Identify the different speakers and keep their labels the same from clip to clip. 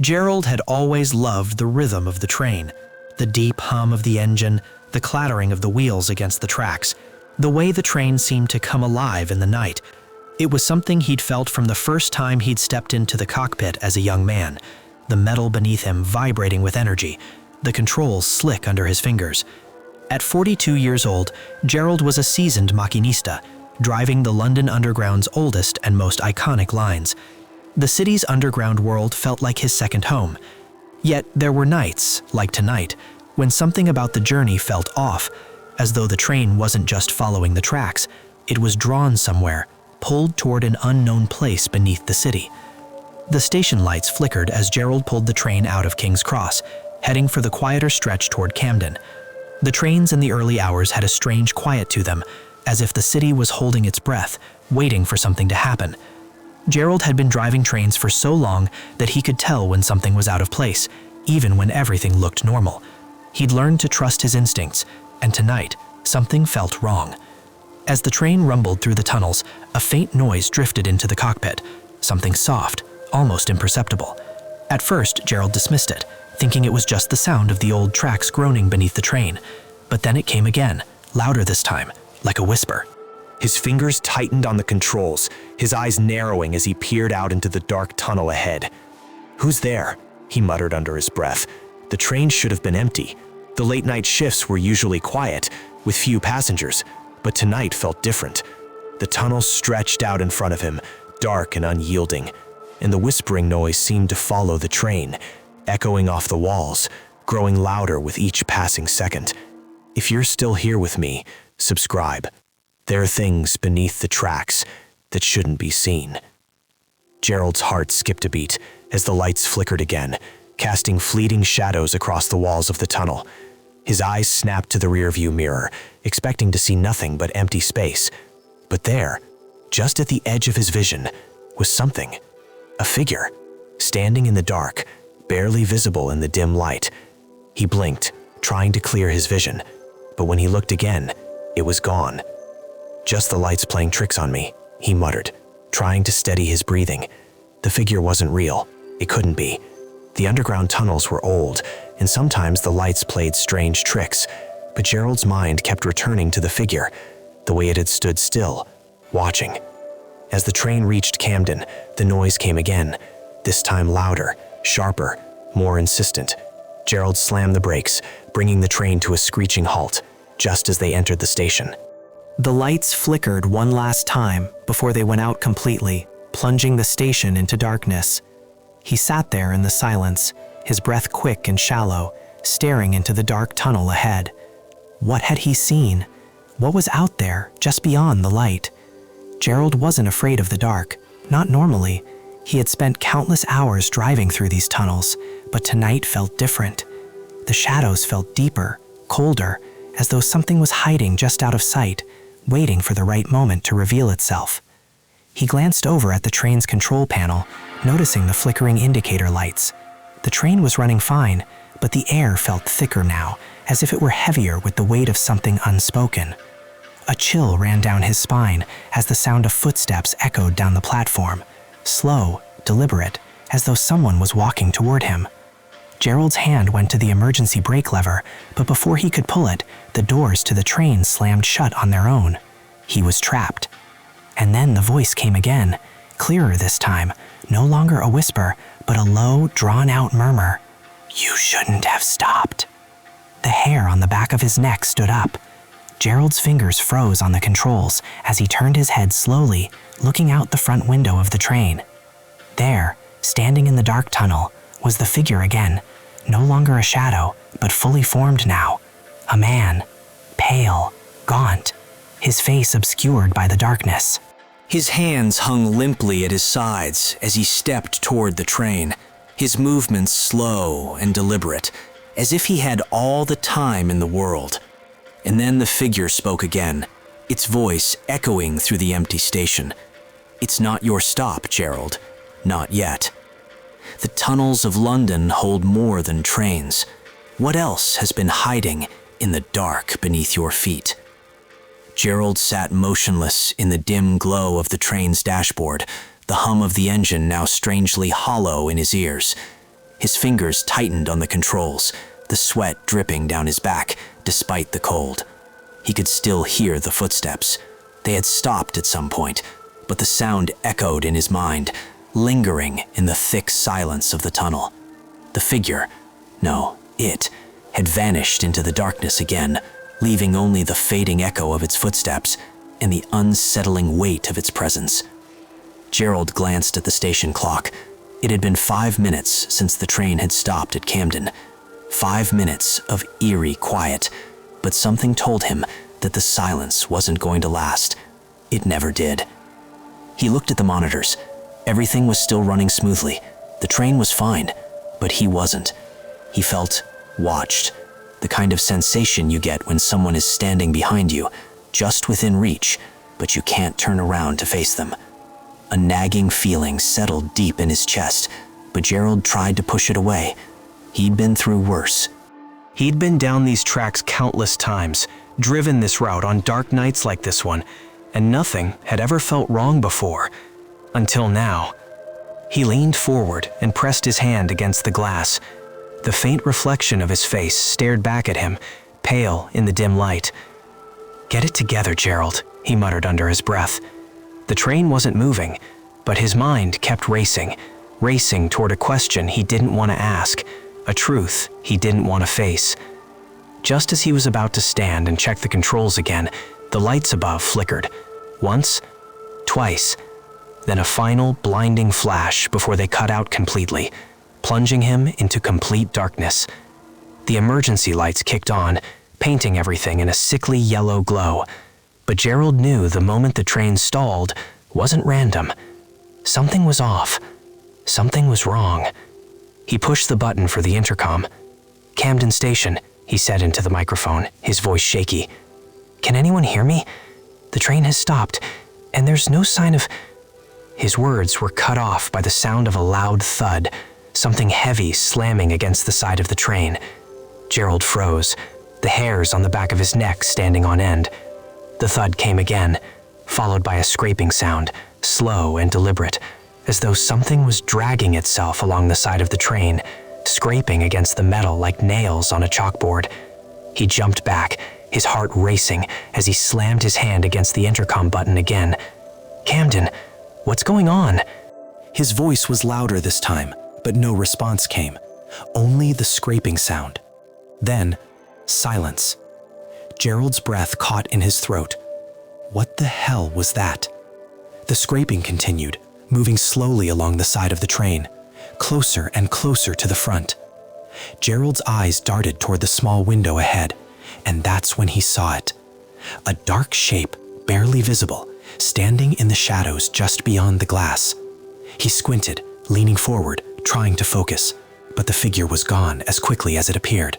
Speaker 1: Gerald had always loved the rhythm of the train, the deep hum of the engine, the clattering of the wheels against the tracks, the way the train seemed to come alive in the night. It was something he'd felt from the first time he'd stepped into the cockpit as a young man, the metal beneath him vibrating with energy, the controls slick under his fingers. At 42 years old, Gerald was a seasoned machinista, driving the London Underground's oldest and most iconic lines. The city's underground world felt like his second home. Yet there were nights, like tonight, when something about the journey felt off, as though the train wasn't just following the tracks, it was drawn somewhere, pulled toward an unknown place beneath the city. The station lights flickered as Gerald pulled the train out of King's Cross, heading for the quieter stretch toward Camden. The trains in the early hours had a strange quiet to them, as if the city was holding its breath, waiting for something to happen. Gerald had been driving trains for so long that he could tell when something was out of place, even when everything looked normal. He'd learned to trust his instincts, and tonight, something felt wrong. As the train rumbled through the tunnels, a faint noise drifted into the cockpit, something soft, almost imperceptible. At first, Gerald dismissed it, thinking it was just the sound of the old tracks groaning beneath the train. But then it came again, louder this time, like a whisper.
Speaker 2: His fingers tightened on the controls, his eyes narrowing as he peered out into the dark tunnel ahead. "Who's there?" he muttered under his breath. The train should have been empty. The late-night shifts were usually quiet, with few passengers, but tonight felt different. The tunnel stretched out in front of him, dark and unyielding, and the whispering noise seemed to follow the train, echoing off the walls, growing louder with each passing second. If you're still here with me, subscribe. There are things beneath the tracks that shouldn't be seen. Gerald's heart skipped a beat as the lights flickered again, casting fleeting shadows across the walls of the tunnel. His eyes snapped to the rearview mirror, expecting to see nothing but empty space. But there, just at the edge of his vision, was something. A figure, standing in the dark, barely visible in the dim light. He blinked, trying to clear his vision, but when he looked again, it was gone. "Just the lights playing tricks on me," he muttered, trying to steady his breathing. The figure wasn't real. It couldn't be. The underground tunnels were old, and sometimes the lights played strange tricks, but Gerald's mind kept returning to the figure, the way it had stood still, watching. As the train reached Camden, the noise came again, this time louder, sharper, more insistent. Gerald slammed the brakes, bringing the train to a screeching halt, just as they entered the station. The lights flickered one last time before they went out completely, plunging the station into darkness. He sat there in the silence, his breath quick and shallow, staring into the dark tunnel ahead. What had he seen? What was out there, just beyond the light? Gerald wasn't afraid of the dark, not normally. He had spent countless hours driving through these tunnels, but tonight felt different. The shadows felt deeper, colder, as though something was hiding just out of sight, waiting for the right moment to reveal itself. He glanced over at the train's control panel, noticing the flickering indicator lights. The train was running fine, but the air felt thicker now, as if it were heavier with the weight of something unspoken. A chill ran down his spine as the sound of footsteps echoed down the platform, slow, deliberate, as though someone was walking toward him. Gerald's hand went to the emergency brake lever, but before he could pull it, the doors to the train slammed shut on their own. He was trapped. And then the voice came again, clearer this time, no longer a whisper, but a low, drawn-out murmur. "You shouldn't have stopped." The hair on the back of his neck stood up. Gerald's fingers froze on the controls as he turned his head slowly, looking out the front window of the train. There, standing in the dark tunnel, was the figure again, no longer a shadow, but fully formed now. A man, pale, gaunt, his face obscured by the darkness. His hands hung limply at his sides as he stepped toward the train, his movements slow and deliberate, as if he had all the time in the world. And then the figure spoke again, its voice echoing through the empty station. "It's not your stop, Gerald. Not yet. The tunnels of London hold more than trains. What else has been hiding in the dark beneath your feet?" Gerald sat motionless in the dim glow of the train's dashboard, the hum of the engine now strangely hollow in his ears.
Speaker 3: His fingers tightened on the controls, the sweat dripping down his back despite the cold. He could still hear the footsteps. They had stopped at some point, but the sound echoed in his mind, lingering in the thick silence of the tunnel. The figure, no, it, had vanished into the darkness again, leaving only the fading echo of its footsteps and the unsettling weight of its presence. Gerald glanced at the station clock. It had been 5 minutes since the train had stopped at Camden. 5 minutes of eerie quiet, but something told him that the silence wasn't going to last. It never did. He looked at the monitors. Everything was still running smoothly. The train was fine, but he wasn't. He felt watched, the kind of sensation you get when someone is standing behind you, just within reach, but you can't turn around to face them. A nagging feeling settled deep in his chest, but Gerald tried to push it away. He'd been through worse.
Speaker 2: He'd been down these tracks countless times, driven this route on dark nights like this one, and nothing had ever felt wrong before. Until now. He leaned forward and pressed his hand against the glass. The faint reflection of his face stared back at him, pale in the dim light. "Get it together, Gerald," he muttered under his breath. The train wasn't moving, but his mind kept racing toward a question he didn't want to ask, a truth he didn't want to face. Just as he was about to stand and check the controls again, the lights above flickered. Once, twice, then a final blinding flash before they cut out completely, plunging him into complete darkness. The emergency lights kicked on, painting everything in a sickly yellow glow. But Gerald knew the moment the train stalled wasn't random. Something was off. Something was wrong. He pushed the button for the intercom. "Camden Station," he said into the microphone, his voice shaky. "Can anyone hear me? The train has stopped, and there's no sign of—" His words were cut off by the sound of a loud thud, something heavy slamming against the side of the train. Gerald froze, the hairs on the back of his neck standing on end. The thud came again, followed by a scraping sound, slow and deliberate, as though something was dragging itself along the side of the train, scraping against the metal like nails on a chalkboard. He jumped back, his heart racing as he slammed his hand against the intercom button again. "Camden, what's going on?"
Speaker 1: His voice was louder this time, but no response came, only the scraping sound. Then, silence. Gerald's breath caught in his throat. What the hell was that? The scraping continued, moving slowly along the side of the train, closer and closer to the front. Gerald's eyes darted toward the small window ahead, and that's when he saw it. A dark shape, barely visible, standing in the shadows just beyond the glass. He squinted, leaning forward, trying to focus, but the figure was gone as quickly as it appeared.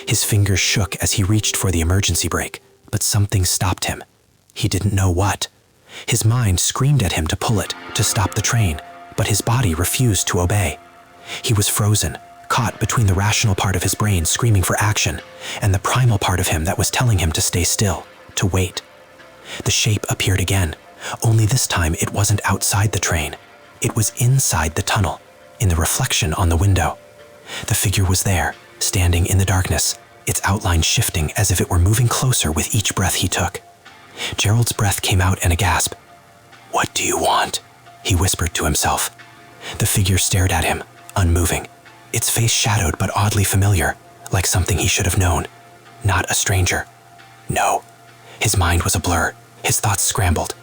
Speaker 1: His fingers shook as he reached for the emergency brake, but something stopped him. He didn't know what. His mind screamed at him to pull it, to stop the train, but his body refused to obey. He was frozen, caught between the rational part of his brain screaming for action and the primal part of him that was telling him to stay still, to wait. The shape appeared again, only this time it wasn't outside the train. It was inside the tunnel, in the reflection on the window. The figure was there, standing in the darkness, its outline shifting as if it were moving closer with each breath he took. Gerald's breath came out in a gasp. "What do you want?" he whispered to himself. The figure stared at him, unmoving, its face shadowed but oddly familiar, like something he should have known. Not a stranger. No. His mind was a blur, his thoughts scrambled.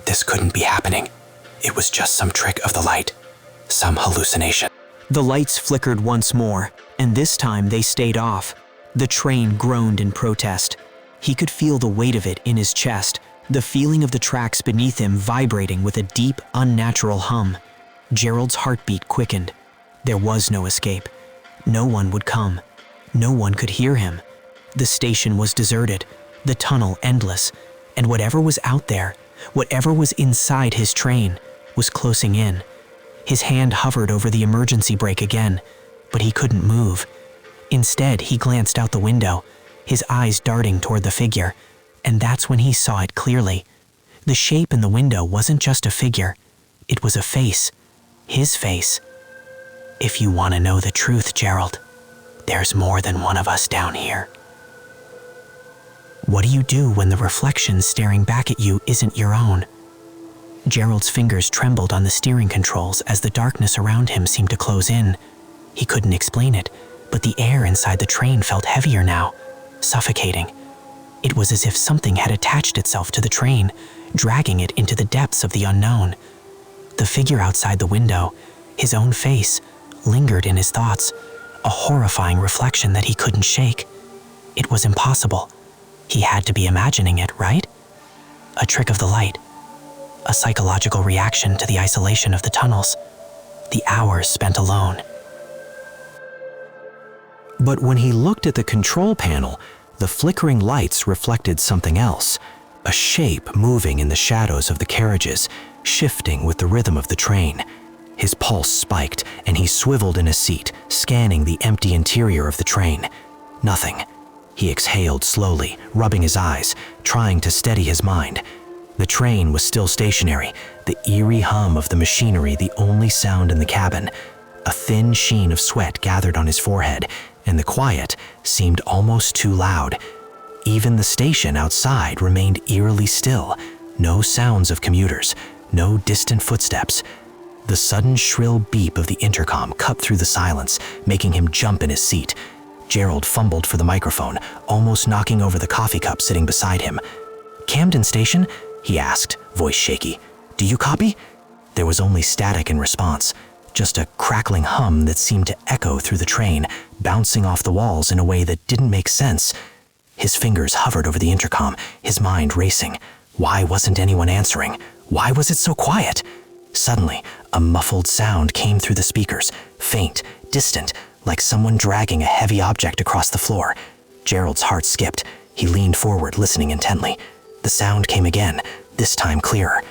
Speaker 1: This couldn't be happening. It was just some trick of the light, some hallucination.
Speaker 4: The lights flickered once more, and this time they stayed off. The train groaned in protest. He could feel the weight of it in his chest, the feeling of the tracks beneath him vibrating with a deep, unnatural hum. Gerald's heartbeat quickened. There was no escape. No one would come. No one could hear him. The station was deserted, the tunnel endless, and whatever was out there, whatever was inside his train, was closing in. His hand hovered over the emergency brake again, but he couldn't move. Instead, he glanced out the window, his eyes darting toward the figure, and that's when he saw it clearly. The shape in the window wasn't just a figure, it was a face. His face. If you want to know the truth, Gerald, there's more than one of us down here. What do you do when the reflection staring back at you isn't your own? Gerald's fingers trembled on the steering controls as the darkness around him seemed to close in. He couldn't explain it, but the air inside the train felt heavier now, suffocating. It was as if something had attached itself to the train, dragging it into the depths of the unknown. The figure outside the window, his own face, lingered in his thoughts, a horrifying reflection that he couldn't shake. It was impossible. He had to be imagining it, right? A trick of the light. A psychological reaction to the isolation of the tunnels. The hours spent alone.
Speaker 2: But when he looked at the control panel, the flickering lights reflected something else. A shape moving in the shadows of the carriages, shifting with the rhythm of the train. His pulse spiked, and he swiveled in his seat, scanning the empty interior of the train. Nothing. He exhaled slowly, rubbing his eyes, trying to steady his mind. The train was still stationary, the eerie hum of the machinery the only sound in the cabin. A thin sheen of sweat gathered on his forehead, and the quiet seemed almost too loud. Even the station outside remained eerily still. No sounds of commuters, no distant footsteps. The sudden shrill beep of the intercom cut through the silence, making him jump in his seat. Gerald fumbled for the microphone, almost knocking over the coffee cup sitting beside him. "Camden Station?" he asked, voice shaky. "Do you copy?" There was only static in response, just a crackling hum that seemed to echo through the train, bouncing off the walls in a way that didn't make sense. His fingers hovered over the intercom, his mind racing. Why wasn't anyone answering? Why was it so quiet? Suddenly, a muffled sound came through the speakers, faint, distant, like someone dragging a heavy object across the floor. Gerald's heart skipped. He leaned forward, listening intently. The sound came again, this time clearer.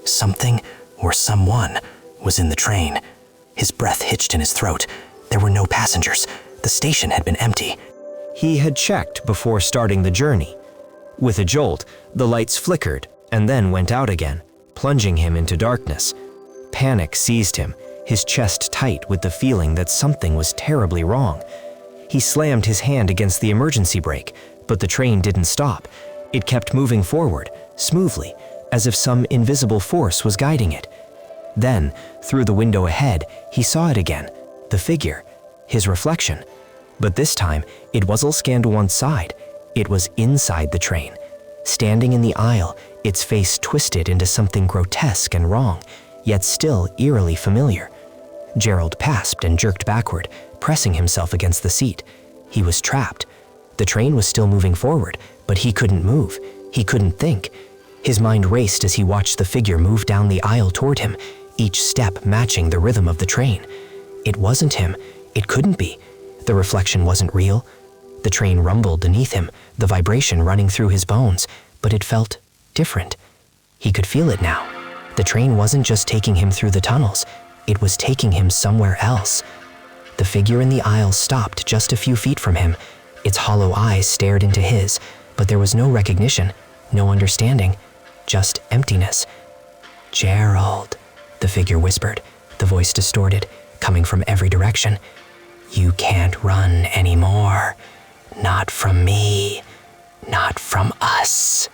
Speaker 2: Something, or someone, was in the train. His breath hitched in his throat. There were no passengers. The station had been empty.
Speaker 5: He had checked before starting the journey. With a jolt, the lights flickered and then went out again, plunging him into darkness. Panic seized him, his chest tight with the feeling that something was terribly wrong. He slammed his hand against the emergency brake, but the train didn't stop. It kept moving forward, smoothly, as if some invisible force was guiding it. Then, through the window ahead, he saw it again, the figure, his reflection. But this time, it wasn't scanned to one side. It was inside the train. Standing in the aisle, its face twisted into something grotesque and wrong, yet still eerily familiar. Gerald pasped and jerked backward, pressing himself against the seat. He was trapped. The train was still moving forward, but he couldn't move. He couldn't think. His mind raced as he watched the figure move down the aisle toward him, each step matching the rhythm of the train. It wasn't him. It couldn't be. The reflection wasn't real. The train rumbled beneath him, the vibration running through his bones, but it felt different. He could feel it now. The train wasn't just taking him through the tunnels. It was taking him somewhere else. The figure in the aisle stopped just a few feet from him. Its hollow eyes stared into his, but there was no recognition, no understanding, just emptiness. "Gerald," the figure whispered, the voice distorted, coming from every direction. "You can't run anymore. Not from me. Not from us."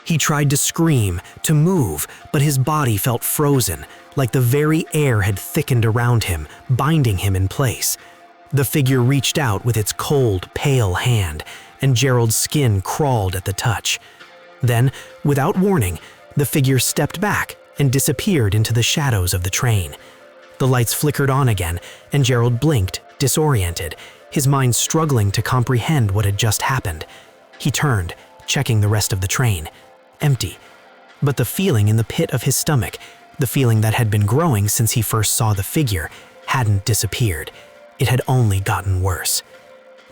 Speaker 1: He tried to scream, to move, but his body felt frozen, like the very air had thickened around him, binding him in place. The figure reached out with its cold, pale hand, and Gerald's skin crawled at the touch. Then, without warning, the figure stepped back and disappeared into the shadows of the train. The lights flickered on again, and Gerald blinked, disoriented, his mind struggling to comprehend what had just happened. He turned, checking the rest of the train. Empty. But the feeling in the pit of his stomach, the feeling that had been growing since he first saw the figure, hadn't disappeared. It had only gotten worse.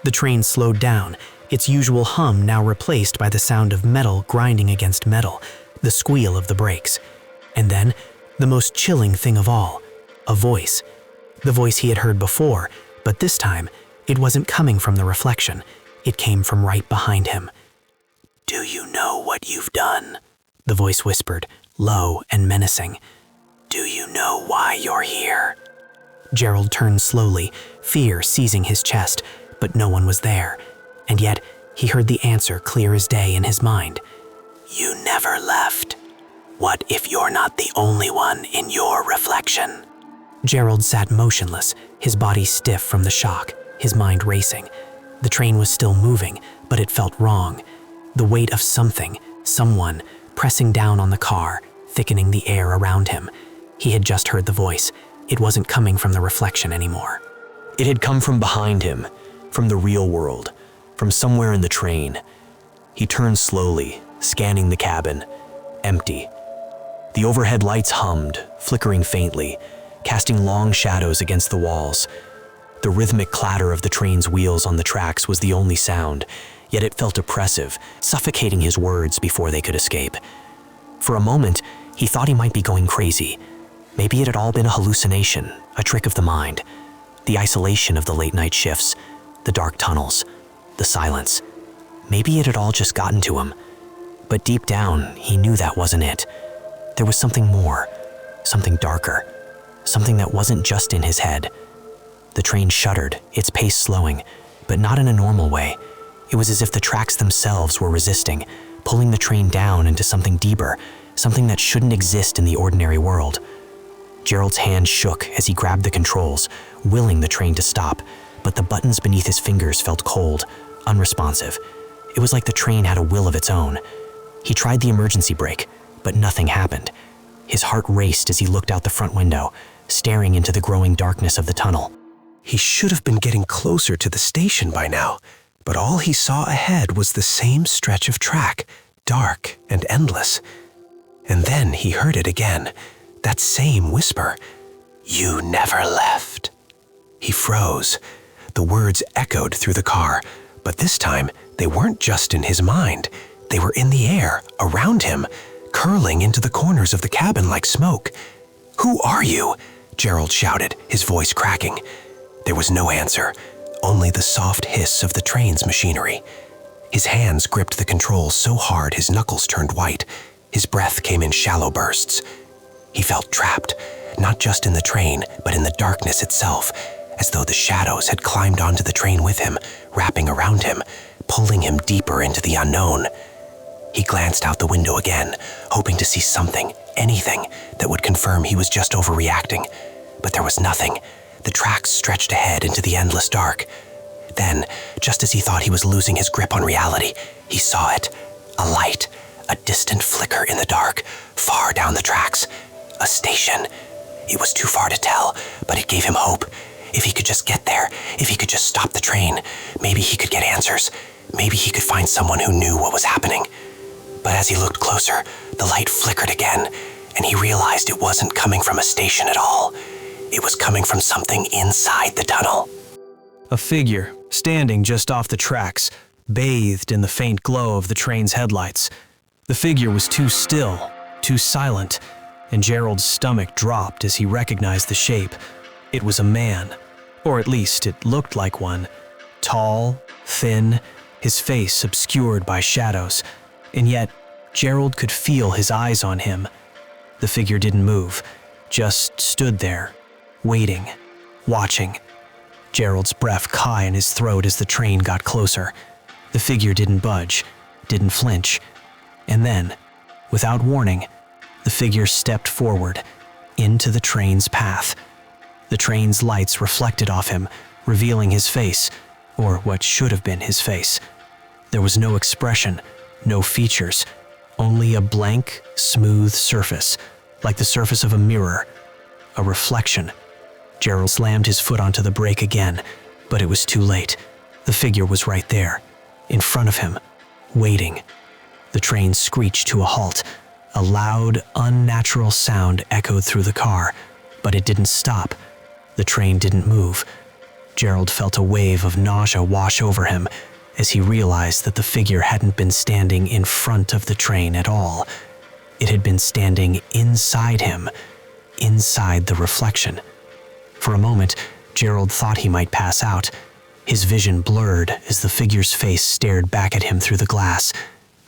Speaker 1: The train slowed down, its usual hum now replaced by the sound of metal grinding against metal, the squeal of the brakes. And then, the most chilling thing of all, a voice. The voice he had heard before, but this time, it wasn't coming from the reflection. It came from right behind him. "Do you know what you've done?" the voice whispered, low and menacing. "Do you know why you're here?" Gerald turned slowly, fear seizing his chest, but no one was there. And yet, he heard the answer clear as day in his mind. You never left. What if you're not the only one in your reflection? Gerald sat motionless, his body stiff from the shock, his mind racing. The train was still moving, but it felt wrong. The weight of something, someone, pressing down on the car, thickening the air around him. He had just heard the voice. It wasn't coming from the reflection anymore.
Speaker 2: It had come from behind him, from the real world, from somewhere in the train. He turned slowly, scanning the cabin. Empty. The overhead lights hummed, flickering faintly, casting long shadows against the walls. The rhythmic clatter of the train's wheels on the tracks was the only sound, yet it felt oppressive, suffocating his words before they could escape. For a moment, he thought he might be going crazy. Maybe it had all been a hallucination, a trick of the mind. The isolation of the late-night shifts, the dark tunnels, the silence. Maybe it had all just gotten to him. But deep down, he knew that wasn't it. There was something more, something darker, something that wasn't just in his head. The train shuddered, its pace slowing, but not in a normal way. It was as if the tracks themselves were resisting, pulling the train down into something deeper, something that shouldn't exist in the ordinary world. Gerald's hand shook as he grabbed the controls, willing the train to stop, but the buttons beneath his fingers felt cold, unresponsive. It was like the train had a will of its own. He tried the emergency brake, but nothing happened. His heart raced as he looked out the front window, staring into the growing darkness of the tunnel.
Speaker 6: He should have been getting closer to the station by now, but all he saw ahead was the same stretch of track, dark and endless. And then he heard it again, that same whisper, "You never left." He froze. The words echoed through the car, but this time they weren't just in his mind. They were in the air, around him, curling into the corners of the cabin like smoke. "Who are you?" Gerald shouted, his voice cracking. There was no answer, only the soft hiss of the train's machinery. His hands gripped the controls so hard his knuckles turned white. His breath came in shallow bursts. He felt trapped, not just in the train, but in the darkness itself, as though the shadows had climbed onto the train with him, wrapping around him, pulling him deeper into the unknown. He glanced out the window again, hoping to see something, anything, that would confirm he was just overreacting. But there was nothing. The tracks stretched ahead into the endless dark. Then, just as he thought he was losing his grip on reality, he saw it. A light, a distant flicker in the dark, far down the tracks. A station. It was too far to tell, but it gave him hope. If he could just get there, if he could just stop the train, maybe he could get answers. Maybe he could find someone who knew what was happening. But as he looked closer, the light flickered again, and he realized it wasn't coming from a station at all. It was coming from something inside the tunnel.
Speaker 2: A figure, standing just off the tracks, bathed in the faint glow of the train's headlights. The figure was too still, too silent, and Gerald's stomach dropped as he recognized the shape. It was a man, or at least it looked like one. Tall, thin, his face obscured by shadows, and yet Gerald could feel his eyes on him. The figure didn't move, just stood there, waiting, watching. Gerald's breath caught in his throat as the train got closer. The figure didn't budge, didn't flinch. And then, without warning, the figure stepped forward, into the train's path. The train's lights reflected off him, revealing his face, or what should have been his face. There was no expression, no features, only a blank, smooth surface, like the surface of a mirror, a reflection. Gerald slammed his foot onto the brake again, but it was too late. The figure was right there, in front of him, waiting. The train screeched to a halt. A loud, unnatural sound echoed through the car, but it didn't stop. The train didn't move. Gerald felt a wave of nausea wash over him as he realized that the figure hadn't been standing in front of the train at all. It had been standing inside him, inside the reflection. For a moment, Gerald thought he might pass out. His vision blurred as the figure's face stared back at him through the glass.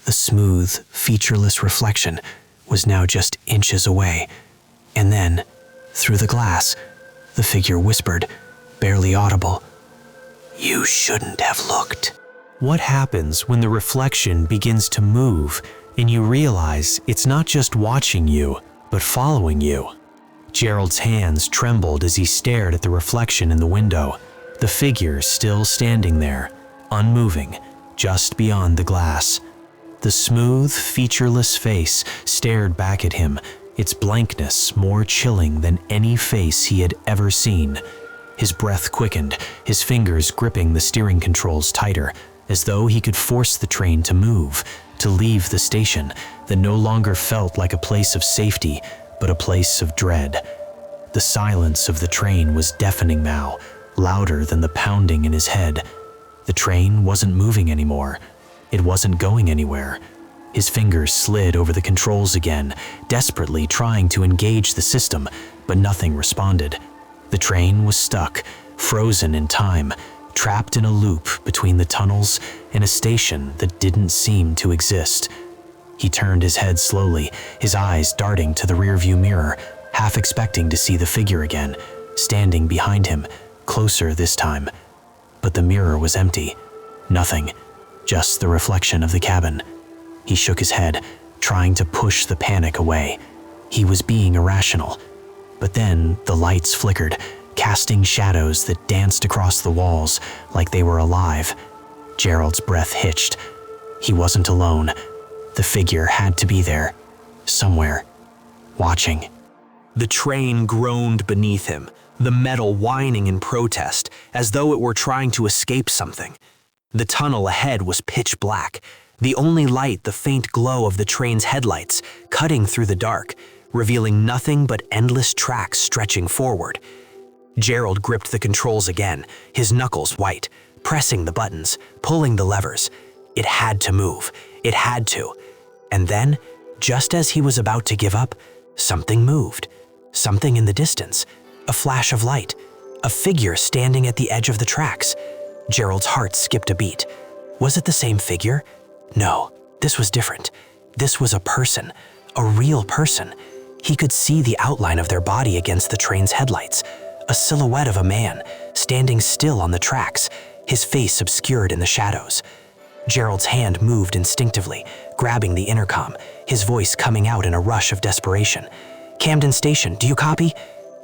Speaker 2: The smooth, featureless reflection was now just inches away. And then, through the glass,
Speaker 6: The figure whispered, barely audible. "You shouldn't have looked."
Speaker 1: What happens when the reflection begins to move and you realize it's not just watching you, but following you? Gerald's hands trembled as he stared at the reflection in the window, the figure still standing there, unmoving, just beyond the glass. The smooth, featureless face stared back at him, its blankness more chilling than any face he had ever seen. His breath quickened, his fingers gripping the steering controls tighter, as though he could force the train to move, to leave the station that no longer felt like a place of safety, but a place of dread. The silence of the train was deafening now, louder than the pounding in his head. The train wasn't moving anymore. It wasn't going anywhere. His fingers slid over the controls again, desperately trying to engage the system, but nothing responded. The train was stuck, frozen in time, trapped in a loop between the tunnels and a station that didn't seem to exist. He turned his head slowly, his eyes darting to the rearview mirror, half expecting to see the figure again, standing behind him, closer this time. But the mirror was empty. Nothing, just the reflection of the cabin. He shook his head, trying to push the panic away. He was being irrational. But then the lights flickered, casting shadows that danced across the walls like they were alive. Gerald's breath hitched. He wasn't alone. The figure had to be there, somewhere, watching.
Speaker 2: The train groaned beneath him, the metal whining in protest, as though it were trying to escape something. The tunnel ahead was pitch black, the only light the faint glow of the train's headlights, cutting through the dark, revealing nothing but endless tracks stretching forward. Gerald gripped the controls again, his knuckles white, pressing the buttons, pulling the levers. It had to move. It had to. And then, just as he was about to give up, something moved. Something in the distance. A flash of light. A figure standing at the edge of the tracks. Gerald's heart skipped a beat. Was it the same figure? No, this was different. This was a person. A real person. He could see the outline of their body against the train's headlights. A silhouette of a man, standing still on the tracks, his face obscured in the shadows. Gerald's hand moved instinctively, grabbing the intercom, his voice coming out in a rush of desperation. "Camden Station, do you copy?"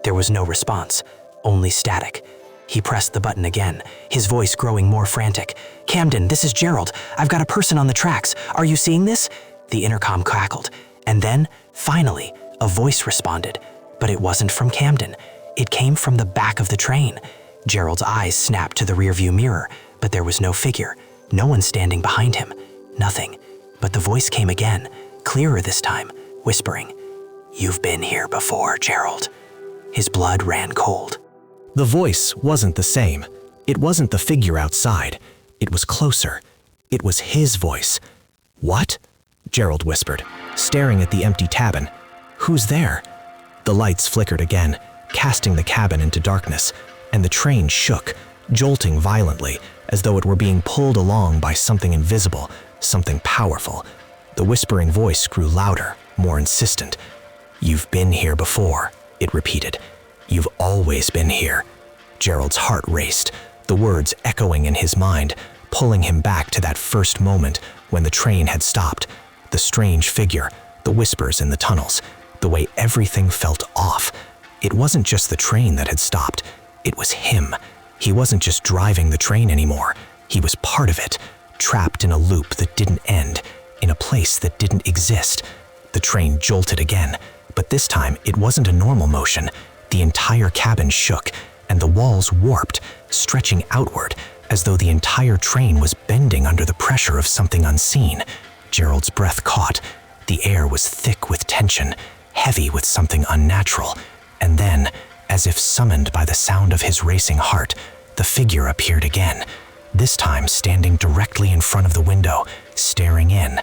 Speaker 2: There was no response, only static. He pressed the button again, his voice growing more frantic. "Camden, this is Gerald. I've got a person on the tracks. Are you seeing this?" The intercom crackled, and then, finally, a voice responded. But it wasn't from Camden. It came from the back of the train. Gerald's eyes snapped to the rearview mirror, but there was no figure, no one standing behind him, nothing. But the voice came again, clearer this time, whispering, "You've been here before, Gerald." His blood ran cold.
Speaker 6: The voice wasn't the same. It wasn't the figure outside. It was closer. It was his voice. "What?" Gerald whispered, staring at the empty cabin. "Who's there?" The lights flickered again, casting the cabin into darkness, and the train shook, jolting violently, as though it were being pulled along by something invisible, something powerful. The whispering voice grew louder, more insistent. "You've been here before," it repeated. "You've always been here." Gerald's heart raced, the words echoing in his mind, pulling him back to that first moment when the train had stopped. The strange figure, the whispers in the tunnels, the way everything felt off. It wasn't just the train that had stopped. It was him. He wasn't just driving the train anymore. He was part of it, trapped in a loop that didn't end, in a place that didn't exist. The train jolted again, but this time it wasn't a normal motion. The entire cabin shook, and the walls warped, stretching outward, as though the entire train was bending under the pressure of something unseen. Gerald's breath caught. The air was thick with tension, heavy with something unnatural. And then, as if summoned by the sound of his racing heart, the figure appeared again, this time standing directly in front of the window, staring in.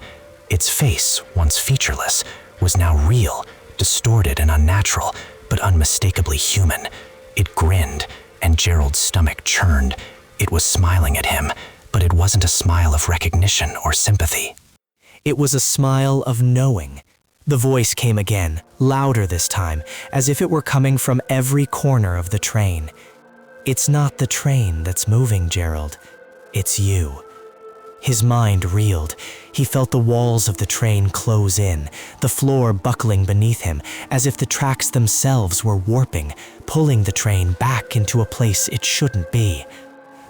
Speaker 6: Its face, once featureless, was now real, distorted and unnatural, but unmistakably human. It grinned, and Gerald's stomach churned. It was smiling at him, but it wasn't a smile of recognition or sympathy. It was a smile of knowing.
Speaker 1: The voice came again, louder this time, as if it were coming from every corner of the train. "It's not the train that's moving, Gerald. It's you." His mind reeled. He felt the walls of the train close in, the floor buckling beneath him, as if the tracks themselves were warping, pulling the train back into a place it shouldn't be.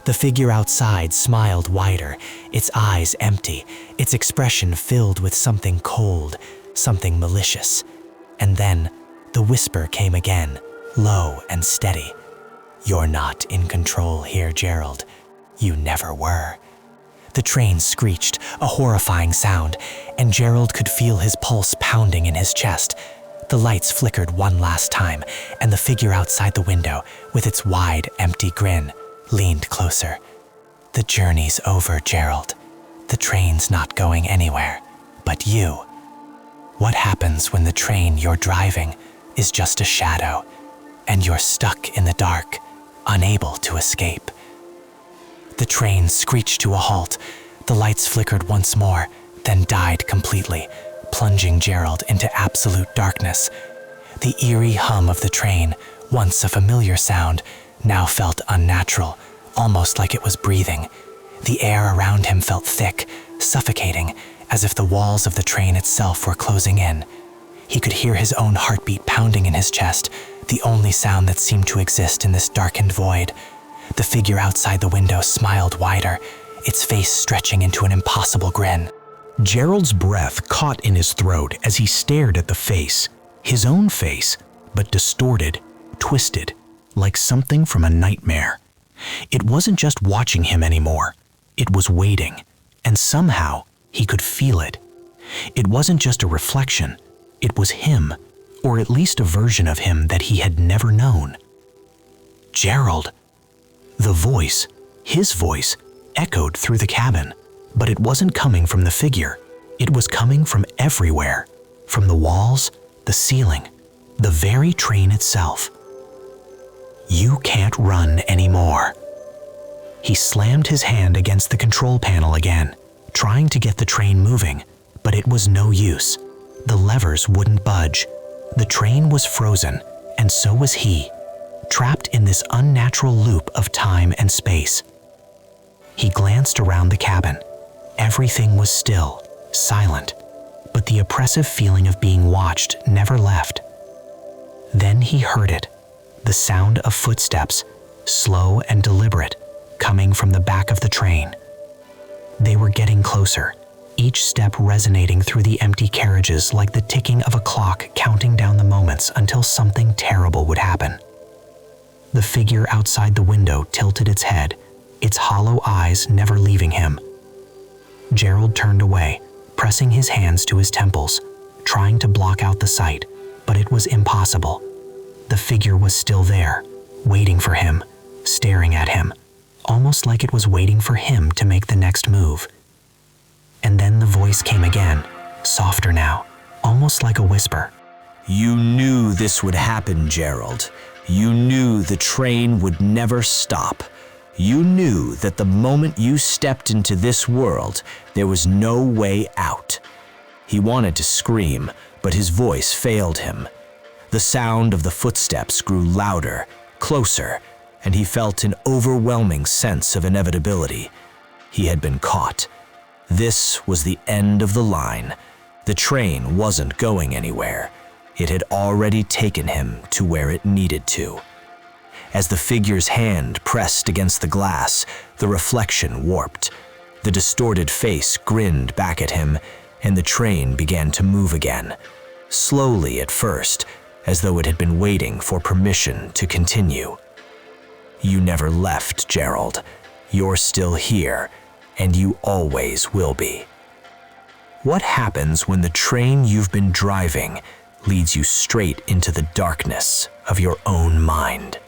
Speaker 1: The figure outside smiled wider, its eyes empty, its expression filled with something cold, something malicious. And then the whisper came again, low and steady. "You're not in control here, Gerald. You never were." The train screeched, a horrifying sound, and Gerald could feel his pulse pounding in his chest. The lights flickered one last time, and the figure outside the window, with its wide, empty grin, leaned closer. "The journey's over, Gerald. The train's not going anywhere, but you. What happens when the train you're driving is just a shadow, and you're stuck in the dark, unable to escape?" The train screeched to a halt. The lights flickered once more, then died completely, plunging Gerald into absolute darkness. The eerie hum of the train, once a familiar sound, now felt unnatural, almost like it was breathing. The air around him felt thick, suffocating, as if the walls of the train itself were closing in. He could hear his own heartbeat pounding in his chest, the only sound that seemed to exist in this darkened void. The figure outside the window smiled wider, its face stretching into an impossible grin.
Speaker 6: Gerald's breath caught in his throat as he stared at the face, his own face, but distorted, twisted, like something from a nightmare. It wasn't just watching him anymore. It was waiting, and somehow he could feel it. It wasn't just a reflection. It was him, or at least a version of him that he had never known. Gerald. The voice, his voice, echoed through the cabin, but it wasn't coming from the figure. It was coming from everywhere, from the walls, the ceiling, the very train itself. "You can't run anymore." He slammed his hand against the control panel again, trying to get the train moving, but it was no use. The levers wouldn't budge. The train was frozen, and so was he, trapped in this unnatural loop of time and space. He glanced around the cabin. Everything was still, silent, but the oppressive feeling of being watched never left. Then he heard it, the sound of footsteps, slow and deliberate, coming from the back of the train. They were getting closer, each step resonating through the empty carriages like the ticking of a clock counting down the moments until something terrible would happen. The figure outside the window tilted its head, its hollow eyes never leaving him. Gerald turned away, pressing his hands to his temples, trying to block out the sight, but it was impossible. The figure was still there, waiting for him, staring at him, almost like it was waiting for him to make the next move. And then the voice came again, softer now, almost like a whisper.
Speaker 2: "You knew this would happen, Gerald. You knew the train would never stop. You knew that the moment you stepped into this world, there was no way out." He wanted to scream, but his voice failed him. The sound of the footsteps grew louder, closer, and he felt an overwhelming sense of inevitability. He had been caught. This was the end of the line. The train wasn't going anywhere. It had already taken him to where it needed to. As the figure's hand pressed against the glass, the reflection warped. The distorted face grinned back at him, and the train began to move again. Slowly at first, as though it had been waiting for permission to continue. You never left, Gerald. You're still here, and you always will be. What happens when the train you've been driving leads you straight into the darkness of your own mind?